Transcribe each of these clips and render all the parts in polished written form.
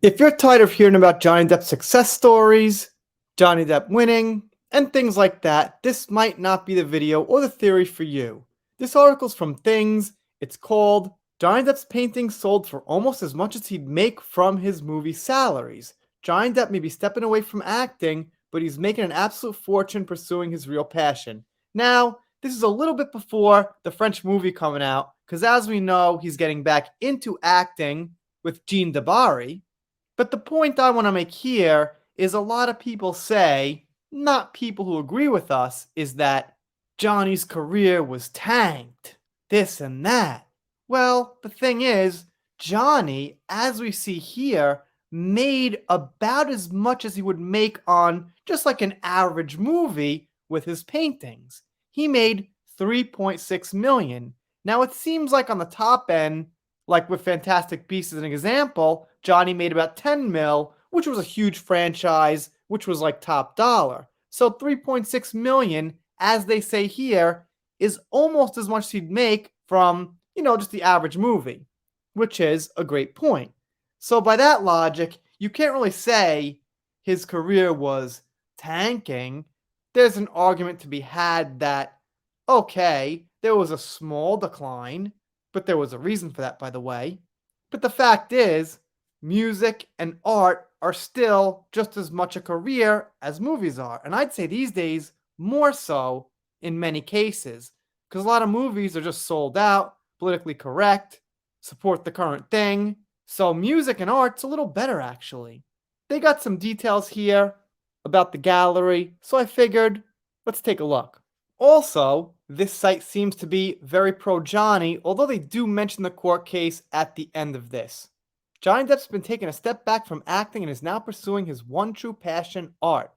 If you're tired of hearing about Johnny Depp's success stories, Johnny Depp winning, and things like that, this might not be the video or the theory for you. This article's from Things. It's called Johnny Depp's Paintings Sold for Almost as Much as He'd Make from His Movie Salaries. Johnny Depp may be stepping away from acting, but he's making an absolute fortune pursuing his real passion. Now, this is a little bit before the French movie coming out, because as we know, he's getting back into acting with Jean Debarry. But the point I want to make here is a lot of people say, not people who agree with us, is that Johnny's career was tanked, this and that. Well, the thing is, Johnny, as we see here, made about as much as he would make on just like an average movie with his paintings. He made 3.6 million. Now it seems like on the top end, like with Fantastic Beasts as an example, Johnny made about 10 mil, which was a huge franchise, which was like top dollar. So 3.6 million, as they say here, is almost as much as he'd make from, just the average movie, which is a great point. So by that logic, you can't really say his career was tanking. There's an argument to be had that, okay, there was a small decline, but there was a reason for that, by the way. But the fact is, music and art are still just as much a career as movies are. And I'd say these days, more so in many cases, because a lot of movies are just sold out, politically correct, support the current thing. So music and art's a little better, actually. They got some details here about the gallery, so I figured, let's take a look. Also, this site seems to be very pro-Johnny, although they do mention the court case at the end of this. Johnny Depp's been taking a step back from acting and is now pursuing his one true passion, art.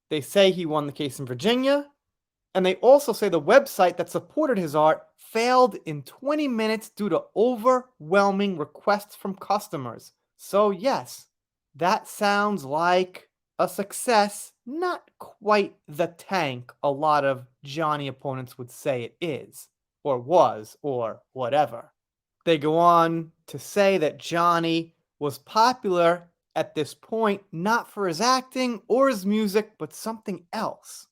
They say he won the case in Virginia, and they also say the website that supported his art failed in 20 minutes due to overwhelming requests from customers. So yes, that sounds like a success, not quite the tank a lot of Johnny opponents would say it is, or was, or whatever. They go on to say that Johnny was popular at this point not for his acting or his music, but something else.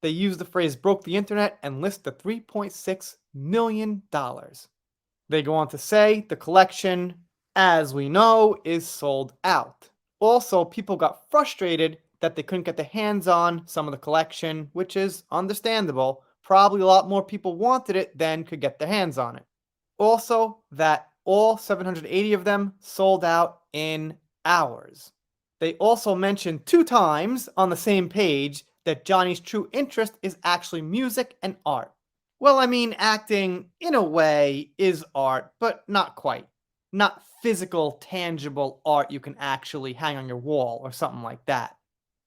They use the phrase broke the internet and list the $3.6 million. They go on to say the collection, as we know, is sold out. Also, people got frustrated that they couldn't get their hands on some of the collection, which is understandable. Probably a lot more people wanted it than could get their hands on it. Also, that all 780 of them sold out in hours. They also mentioned 2 times on the same page that Johnny's true interest is actually music and art. Well, I mean, acting, in a way, is art, but not quite. Not physical, tangible art you can actually hang on your wall or something like that.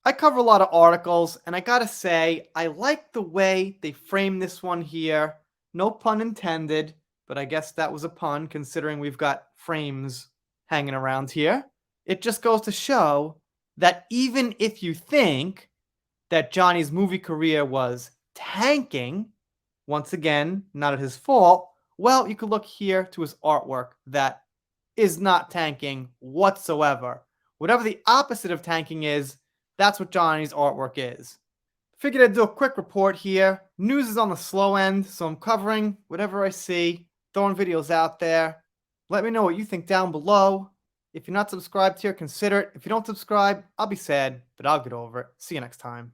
I cover a lot of articles, and I gotta say, I like the way they frame this one here. No pun intended, but I guess that was a pun considering we've got frames hanging around here. It just goes to show that even if you think that Johnny's movie career was tanking, once again, not at his fault, well, you could look here to his artwork that is not tanking whatsoever. Whatever the opposite of tanking is, that's what Johnny's artwork is. Figured I'd do a quick report here. News is on the slow end, so I'm covering whatever I see, throwing videos out there. Let me know what you think down below. If you're not subscribed here, consider it. If you don't subscribe, I'll be sad, but I'll get over it. See you next time.